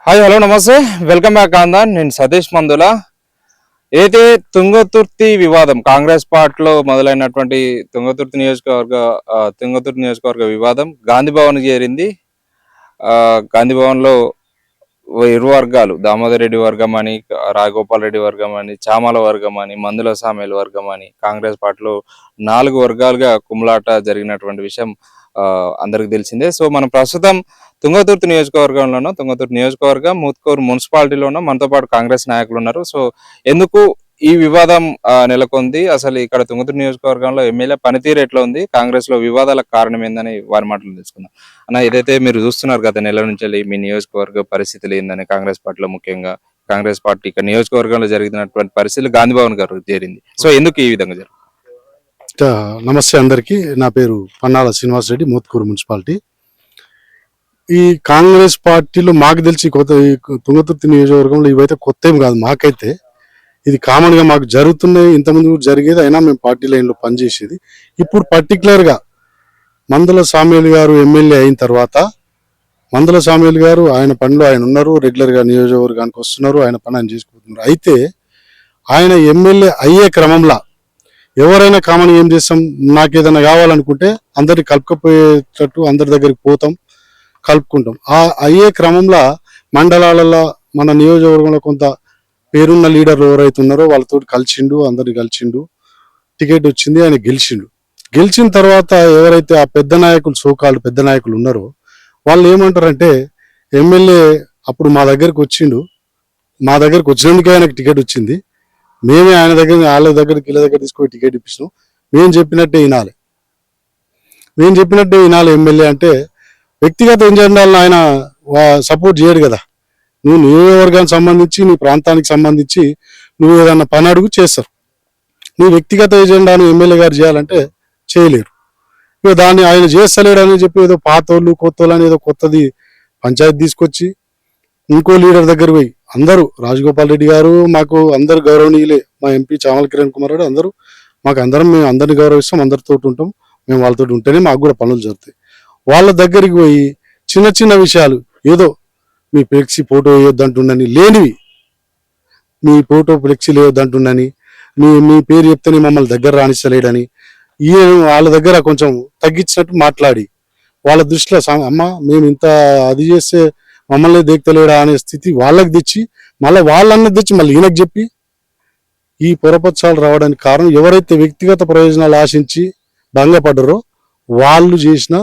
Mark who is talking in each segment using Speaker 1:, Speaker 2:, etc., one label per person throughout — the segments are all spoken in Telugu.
Speaker 1: హాయ్ హలో నమస్తే వెల్కమ్ బ్యాక్ ఆందాన్ నేను సతీష్ మందుల. అయితే తుంగతుర్తి వివాదం కాంగ్రెస్ పార్టీలో మొదలైనటువంటి తుంగతుర్తి నియోజకవర్గ వివాదం గాంధీ భవన్ చేరింది. గాంధీ భవన్ లో ఇరు వర్గాలు దామోదర్ రెడ్డి వర్గం అని, రాఘగోపాల్ రెడ్డి వర్గం అని, చామల వర్గం అని, మందుల సామేల్ వర్గం అని కాంగ్రెస్ పార్టీలో 4 వర్గాలుగా కుమ్లాట జరిగినటువంటి విషయం అందరికి తెలిసిందే. సో మనం ప్రస్తుతం తుంగతుర్తి నియోజకవర్గం ముత్కూరు మున్సిపాలిటీలో ఉన్నాం. మనతో పాటు కాంగ్రెస్ నాయకులు ఉన్నారు. సో ఎందుకు ఈ వివాదం నెలకొంది, అసలు ఇక్కడ తుంగతుర్తి నియోజకవర్గంలో ఎమ్మెల్యే పనితీరు ఎట్లా ఉంది, కాంగ్రెస్ లో వివాదాలకు కారణం ఏందని వారి మాటలు తెలుసుకుందాం. అన్న, ఏదైతే మీరు చూస్తున్నారు గత నెల నుంచి మీ నియోజకవర్గ పరిస్థితులు ఏందని, కాంగ్రెస్ పార్టీలో ముఖ్యంగా కాంగ్రెస్ పార్టీ ఇక్కడ నియోజకవర్గంలో జరిగినటువంటి పరిస్థితులు గాంధీ భవన్ గారు చేరింది. సో ఎందుకు ఈ విధంగా జరిగింది?
Speaker 2: నమస్తే అందరికీ. నా పేరు పన్నాల శ్రీనివాస్ రెడ్డి, మోత్కూరు మున్సిపాలిటీ. ఈ కాంగ్రెస్ పార్టీలో మాకు తెలిసి కొత్త తుంగతుర్తి నియోజకవర్గంలో ఇవైతే కొత్త ఏం కాదు. మాకైతే ఇది కామన్ గా మాకు జరుగుతున్నాయి, ఇంతకుముందు జరిగేది. అయినా మేము పార్టీ లైన్ లో పనిచేసేది. ఇప్పుడు పర్టికులర్ గా మందుల సామేల్ గారు ఎమ్మెల్యే అయిన తర్వాత మందుల సామేల్ గారు ఆయన పనిలో ఆయన ఉన్నారు, రెగ్యులర్ గా నియోజకవర్గానికి వస్తున్నారు, ఆయన పని ఆయన చేసుకుంటున్నారు. అయితే ఆయన ఎమ్మెల్యే అయ్యే క్రమంలో ఎవరైనా కామన్ ఏం చేస్తాం, నాకు ఏదైనా కావాలనుకుంటే అందరిని కలుపుకపోయేటట్టు అందరి దగ్గరికి పోతాం, కలుపుకుంటాం. ఆ అయ్యే క్రమంలో మండలాలలో మన నియోజకవర్గంలో కొంత పేరున్న లీడర్లు ఎవరైతే ఉన్నారో వాళ్ళతో కలిసిండు, అందరిని కలిసిండు, టికెట్ వచ్చింది, ఆయన గెలిచిండు. గెలిచిన తర్వాత ఎవరైతే ఆ పెద్ద నాయకులు, సోకాళ్ళు పెద్ద నాయకులు ఉన్నారో వాళ్ళు ఏమంటారంటే, ఎమ్మెల్యే అప్పుడు మా దగ్గరికి వచ్చిండు, మా దగ్గరికి వచ్చినందుకే ఆయనకు టికెట్ వచ్చింది, మేమే ఆయన దగ్గర వాళ్ళ దగ్గరికి వీళ్ళ దగ్గర తీసుకొని టికెట్ ఇప్పిస్తాం, మేము చెప్పినట్టే వినాలి ఎమ్మెల్యే అంటే వ్యక్తిగత ఎజెండాలను ఆయన సపోర్ట్ చేయడు కదా. నువ్వు నియోజకవర్గానికి సంబంధించి, నీ ప్రాంతానికి సంబంధించి నువ్వు ఏదన్నా పని అడుగు చేస్తారు. నీ వ్యక్తిగత ఎజెండాను ఎమ్మెల్యే గారు చేయాలంటే చేయలేరు. ఇక దాన్ని ఆయన చేస్తలేడు అని చెప్పి ఏదో పాతోళ్ళు కొత్తోళ్ళు అని ఏదో కొత్తది పంచాయతీ తీసుకొచ్చి ఇంకో లీడర్ దగ్గర పోయి అందరూ, రాజగోపాల్ రెడ్డి గారు మాకు అందరు గౌరవనీయులే, మా ఎంపీ చామల కిరణ్ కుమార్ రెడ్డి అందరూ మాకు మేము అందరిని గౌరవిస్తాం, అందరితో ఉంటాం, మేము వాళ్ళతో ఉంటేనే మాకు కూడా పనులు జరుగుతాయి. వాళ్ళ దగ్గరికి పోయి చిన్న చిన్న విషయాలు, ఏదో మీ ఫ్లెక్సీ ఫోటో వేయొద్దంటుండని, లేనివి మీ ఫోటో ఫ్లెక్సీ లేవద్దంటుండని, మీ పేరు చెప్తేనే మమ్మల్ని దగ్గర రాణిస్తలేడని, వాళ్ళ దగ్గర కొంచెం తగ్గించినట్టు మాట్లాడి వాళ్ళ దృష్టిలో అమ్మ మేము ఇంత అది చేస్తే మమ్మల్ని దేక్తలేడా అనే స్థితి వాళ్ళకి తెచ్చి మళ్ళీ వాళ్ళన్నది తెచ్చి మళ్ళీ ఈయనకు చెప్పి ఈ పొరపచ్చాలు రావడానికి కారణం ఎవరైతే వ్యక్తిగత ప్రయోజనాలు ఆశించి భంగపడ్డారో వాళ్ళు చేసిన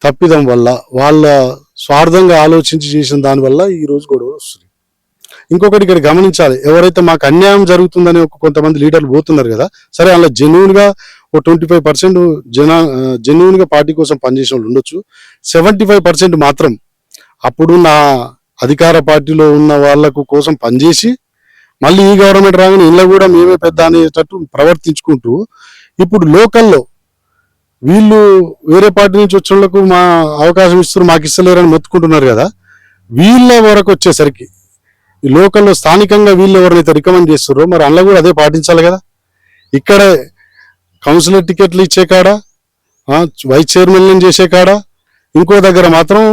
Speaker 2: తప్పిదం వల్ల, వాళ్ళ స్వార్థంగా ఆలోచించి చేసిన దానివల్ల ఈ రోజు గొడవ వస్తుంది. ఇంకొకటి ఇక్కడ గమనించాలి, ఎవరైతే మాకు అన్యాయం జరుగుతుందని కొంతమంది లీడర్లు పోతున్నారు కదా, సరే అలా జెన్యూన్ గా 25% జెన్యూన్ గా పార్టీ కోసం పనిచేసిన వాళ్ళు ఉండొచ్చు. 75% మాత్రం అప్పుడు నా అధికార పార్టీలో ఉన్న వాళ్ళకు కోసం పనిచేసి మళ్ళీ ఈ గవర్నమెంట్ రాగానే ఇళ్ళ కూడా మేమే పెద్ద అనేటట్టు ప్రవర్తించుకుంటూ ఇప్పుడు లోకల్లో వీళ్ళు వేరే పార్టీ నుంచి వచ్చిన వాళ్ళకు మా అవకాశం ఇస్తారు, మాకు ఇస్తలేరని మొత్తుకుంటున్నారు కదా. వీళ్ళ వరకు వచ్చేసరికి ఈ లోకల్లో స్థానికంగా వీళ్ళు ఎవరైతే రికమెండ్ చేస్తారో మరి అందులో కూడా అదే పాటించాలి కదా. ఇక్కడ కౌన్సిలర్ టికెట్లు ఇచ్చే కాడ, వైస్ చైర్మన్ చేసే కాడ, ఇంకో దగ్గర మాత్రం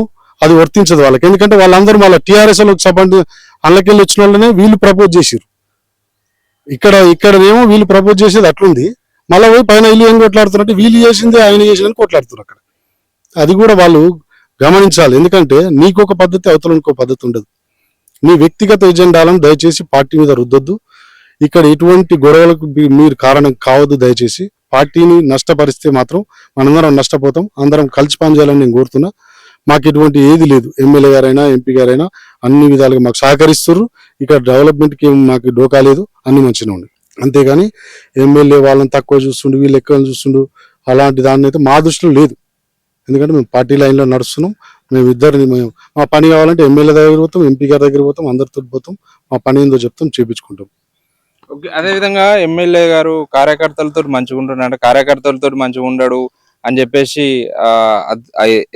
Speaker 2: అది వర్తించదు వాళ్ళకి. ఎందుకంటే వాళ్ళందరూ మళ్ళీ టీఆర్ఎస్ అందులోకెళ్ళి వచ్చిన వాళ్ళనే వీళ్ళు ప్రపోజ్ చేసారు. ఇక్కడనేమో వీళ్ళు ప్రపోజ్ చేసేది అట్లుంది, మళ్ళీ పోయి పైన ఇల్లు ఏం కొట్లాడుతున్నట్టు వీళ్ళు చేసింది ఆయన చేసిందని కొట్లాడుతున్నారు అక్కడ. అది కూడా వాళ్ళు గమనించాలి. ఎందుకంటే నీకు ఒక పద్ధతి, అవతల ఇంకో పద్ధతి ఉండదు. నీ వ్యక్తిగత ఎజెండాలను దయచేసి పార్టీ మీద రుద్దొద్దు. ఇక్కడ ఎటువంటి గొడవలకు మీరు కారణం కావద్దు. దయచేసి పార్టీని నష్టపరిస్తే మాత్రం మనందరం నష్టపోతాం. అందరం కలిసి పనిచేయాలని నేను కోరుతున్నా. మాకు ఎటువంటి ఏది లేదు, ఎమ్మెల్యే గారైనా ఎంపీ గారైనా అన్ని విధాలుగా మాకు సహకరిస్తారు. ఇక్కడ డెవలప్మెంట్కి మాకు డోకా లేదు, అన్ని మంచిగా ఉంది. అంతేగాని ఎమ్మెల్యే వాళ్ళని తక్కువ చూస్తుండు, వీళ్ళు ఎక్కువ చూస్తుండు, అలాంటి దాన్ని అయితే మా దృష్టిలో లేదు. ఎందుకంటే మేము పార్టీ లైన్లో నడుస్తున్నాం. మేము మా పని కావాలంటే ఎమ్మెల్యే దగ్గర పోతాం, ఎంపీ గారి దగ్గర పోతాం, అందరితో పోతాం, మా పని ఏందో చెప్తాం, చేపించుకుంటాం.
Speaker 1: ఓకే, అదేవిధంగా ఎమ్మెల్యే గారు కార్యకర్తలతో మంచిగా ఉంటున్నాడు, కార్యకర్తలతో మంచిగా ఉండడు అని చెప్పేసి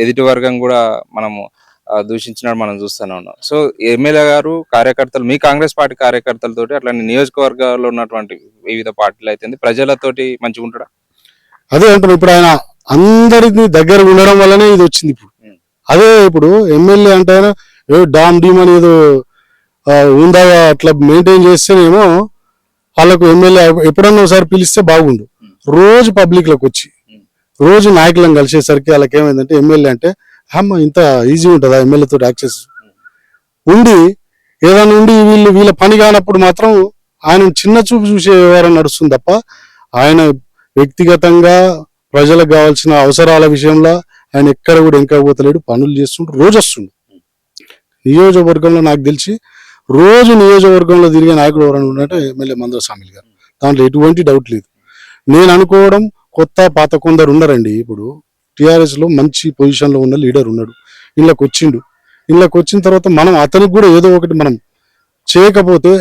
Speaker 1: ఎదుటి వర్గం కూడా మనము దూషించినాడు మనం చూస్తూనే ఉన్నాం. సో ఎమ్మెల్యే గారు కార్యకర్తలు, మీ కాంగ్రెస్ పార్టీ కార్యకర్తలతోటి అట్లానే నియోజకవర్గాల్లో ఉన్నటువంటి వివిధ పార్టీలు అయితే ప్రజలతోటి మంచిగా ఉంటాడా?
Speaker 2: అదే అంటున్నాను, ఇప్పుడు ఆయన అందరినీ దగ్గర ఉండడం వల్లనే ఇది వచ్చింది. ఇప్పుడు అదే ఇప్పుడు ఎమ్మెల్యే అంటే డామ్ డీమ్ అని ఏదో ఉందాగా అట్లా మెయింటైన్ చేస్తేనేమో వాళ్ళకు ఎమ్మెల్యే ఎప్పుడన్నా ఒకసారి పిలిస్తే బాగుండు. రోజు పబ్లిక్ లోకి వచ్చి రోజు నాయకులను కలిసేసరికి వాళ్ళకి ఏమైందంటే ఎమ్మెల్యే అంటే అమ్మ ఇంత ఈజీ ఉంటుందా ఎమ్మెల్యే తోటి యాక్సెస్ ఉండి ఏదైనా ఉండి వీళ్ళ పని కానప్పుడు మాత్రం ఆయన చిన్న చూపు చూసే వ్యవహారం నడుస్తుంది తప్ప ఆయన వ్యక్తిగతంగా ప్రజలకు కావాల్సిన అవసరాల విషయంలో ఆయన ఎక్కడ కూడా ఇంకా పోతలేడు. పనులు చేస్తుంటూ రోజు వస్తుండు. నియోజకవర్గంలో నాకు తెలిసి రోజు నియోజకవర్గంలో తిరిగే నాయకుడు ఎవరైనా ఉన్నట్టు ఎమ్మెల్యే మందల సామిల్ గారు. దాంట్లో ఎటువంటి డౌట్ లేదు. నేను అనుకోవడం కొత్త పాత కొందరు ఉన్నారండి. ఇప్పుడు టిఆర్ఎస్ లో మంచి పొజిషన్ లో ఉన్న లీడర్ ఉన్నాడు, ఇళ్ళకి వచ్చిండు. ఇళ్ళకి వచ్చిన తర్వాత మనం అతనికి కూడా ఏదో ఒకటి మనం చేయకపోతే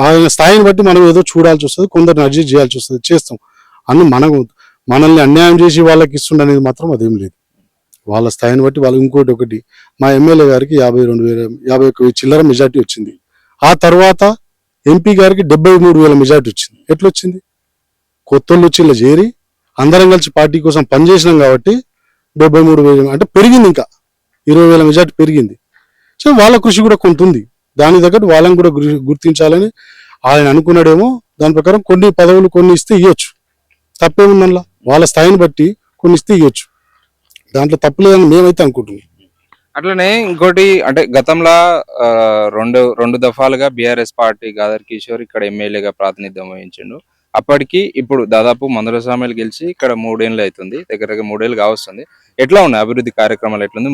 Speaker 2: ఆయన స్థాయిని బట్టి మనం ఏదో చూడాల్సి వస్తుంది, కొందరిని అడ్జస్ట్ చేయాల్సి వస్తుంది, చేస్తాం అన్న మనల్ని అన్యాయం చేసి వాళ్ళకి ఇస్తుండ అనేది మాత్రం అదేం లేదు. వాళ్ళ స్థాయిని బట్టి వాళ్ళు ఇంకోటి ఒకటి మా ఎమ్మెల్యే గారికి 51,000 చిల్లర మెజార్టీ వచ్చింది. ఆ తర్వాత ఎంపీ గారికి 73,000 మెజార్టీ వచ్చింది. ఎట్లా వచ్చింది? కొత్తోళ్ళు వచ్చి ఇలా చేరి అందరం కలిసి పార్టీ కోసం పనిచేసినాం కాబట్టి 73,000 అంటే పెరిగింది, ఇంకా 20,000 మెజార్టీ పెరిగింది. సో వాళ్ళ కృషి కూడా కొంత ఉంది. దాని తగ్గట్టు వాళ్ళని కూడా గుర్తించాలని ఆయన అనుకున్నాడేమో. దాని ప్రకారం కొన్ని పదవులు కొన్ని ఇస్తే ఇవ్వచ్చు, తప్పేముందల్లా. వాళ్ళ స్థాయిని బట్టి కొన్ని ఇస్తే ఇవ్వచ్చు, దాంట్లో తప్పులేదని మేమైతే అనుకుంటున్నాం.
Speaker 1: అట్లనే ఇంకోటి అంటే గతంలో రెండు దఫాలుగా బీఆర్ఎస్ పార్టీ గాదర్ కిషోర్ ఇక్కడ ఎమ్మెల్యేగా ప్రాతినిధ్యం వహించిండు. అప్పటికి ఇప్పుడు దాదాపు మందుల సామెలు గెలిచి ఇక్కడ 3 ఏళ్ళు అవుతుంది, దగ్గర 3 ఏళ్ళు కావస్తుంది. ఎట్లా ఉన్నాయి అభివృద్ధి కార్యక్రమాలు? ఎట్లుంది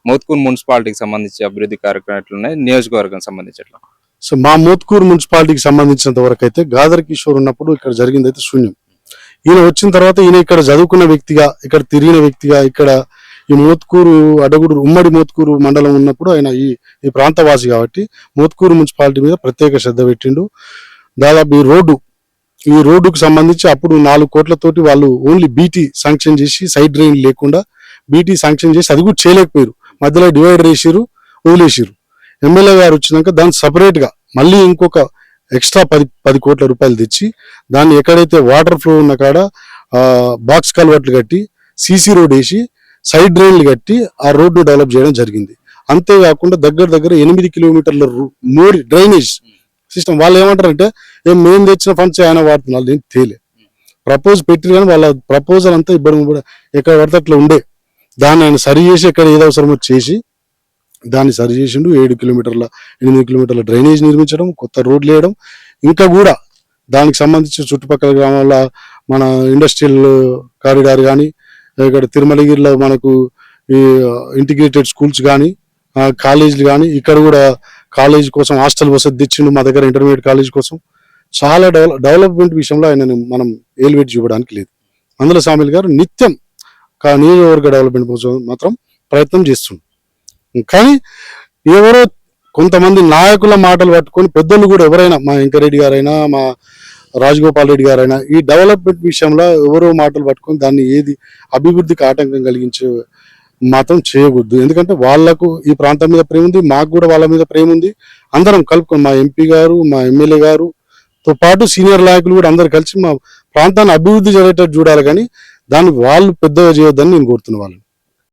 Speaker 1: మోత్కూర్ మున్సిపాలిటీకి సంబంధించి అభివృద్ధి కార్యక్రమాలు ఎట్లున్నాయి, నియోజకవర్గం సంబంధించి ఎట్లా?
Speaker 2: సో మా మోత్కూరు మున్సిపాలిటీకి సంబంధించినంత వరకు అయితే గాదర్ కిషోర్ ఉన్నప్పుడు ఇక్కడ జరిగింది అయితే శూన్యం. ఈయన వచ్చిన తర్వాత ఈయన ఇక్కడ చదువుకున్న వ్యక్తిగా, ఇక్కడ తిరిగిన వ్యక్తిగా, ఇక్కడ ఈ మోత్కూరు అడగుడు ఉమ్మడి మోత్కూరు మండలం ఉన్నప్పుడు ఆయన ఈ ప్రాంతవాసి కాబట్టి మోత్కూరు మున్సిపాలిటీ మీద ప్రత్యేక శ్రద్ధ పెట్టిండు. దాదాపు ఈ రోడ్డుకు సంబంధించి అప్పుడు 4 కోట్లతోటి వాళ్ళు ఓన్లీ బీటీ శాంక్షన్ చేసి, సైడ్ డ్రైన్ లేకుండా బీటీ శాంక్షన్ చేసి అది కూడా చేయలేకపోయారు. మధ్యలో డివైడర్ వేసిరు, వదిలేసిరు. ఎమ్మెల్యే గారు వచ్చినాక దాన్ని సపరేట్ గా మళ్ళీ ఇంకొక ఎక్స్ట్రా 10 కోట్ల రూపాయలు తెచ్చి దాన్ని ఎక్కడైతే వాటర్ ఫ్లో ఉన్న కాడ బాక్స్ కల్వర్ట్లు కట్టి, సీసీ రోడ్ వేసి, సైడ్ డ్రైన్లు కట్టి ఆ రోడ్డు డెవలప్ చేయడం జరిగింది. అంతేకాకుండా దగ్గర 8 కిలోమీటర్ల మోరి డ్రైనేజ్ సిస్టమ్. వాళ్ళు ఏమంటారంటే మేము తెచ్చిన ఫండ్స్ ఆయన వాడుతున్నారు, నేను తేలే ప్రపోజ్ పెట్టిరు కానీ వాళ్ళ ప్రపోజల్ అంతా ఇబ్బంది ఎక్కడ పడితే అట్లా ఉండే. దాన్ని ఆయన సరి చేసి ఎక్కడ ఏదో అవసరమో చేసి దాన్ని సరి చేసిండు. 8 కిలోమీటర్ల డ్రైనేజ్ నిర్మించడం, కొత్త రోడ్లు వేయడం, ఇంకా కూడా దానికి సంబంధించి చుట్టుపక్కల గ్రామాల మన ఇండస్ట్రియల్ కారిడార్ కానీ, ఇక్కడ తిరుమలగిరిలో మనకు ఈ ఇంటిగ్రేటెడ్ స్కూల్స్ కానీ, కాలేజీలు కానీ, ఇక్కడ కూడా కాలేజ్ కోసం హాస్టల్ వసతి తెచ్చిండు మా దగ్గర, ఇంటర్మీడియట్ కాలేజ్ కోసం. చాలా డెవలప్మెంట్ విషయంలో ఆయన మనం ఏలువేట్ చూపడానికి లేదు. మందల సామిల్ గారు నిత్యం నియోజకవర్గ డెవలప్మెంట్ కోసం మాత్రం ప్రయత్నం చేస్తుండు. కానీ ఎవరో కొంతమంది నాయకుల మాటలు పట్టుకొని పెద్దలు కూడా ఎవరైనా, మా వెంకరెడ్డి గారైనా, మా రాజగోపాల్ రెడ్డి గారైనా, ఈ డెవలప్మెంట్ విషయంలో ఎవరో మాటలు పట్టుకొని దాన్ని ఏది అభివృద్ధికి ఆటంకం కలిగించే మాత్రం చేయకూడదు. ఎందుకంటే వాళ్లకు ఈ ప్రాంతం మీద ప్రేమ ఉంది, మాకు కూడా వాళ్ళ మీద ప్రేమ ఉంది. అందరం కలుపుకొని మా ఎంపీ గారు, మా ఎమ్మెల్యే గారుతో పాటు సీనియర్ నాయకులు కూడా అందరు కలిసి మా ప్రాంతాన్ని అభివృద్ధి జరిగేటట్టు చూడాలి. కానీ దాన్ని వాళ్ళు పెద్దగా చేయొద్దని నేను కోరుతున్న వాళ్ళని.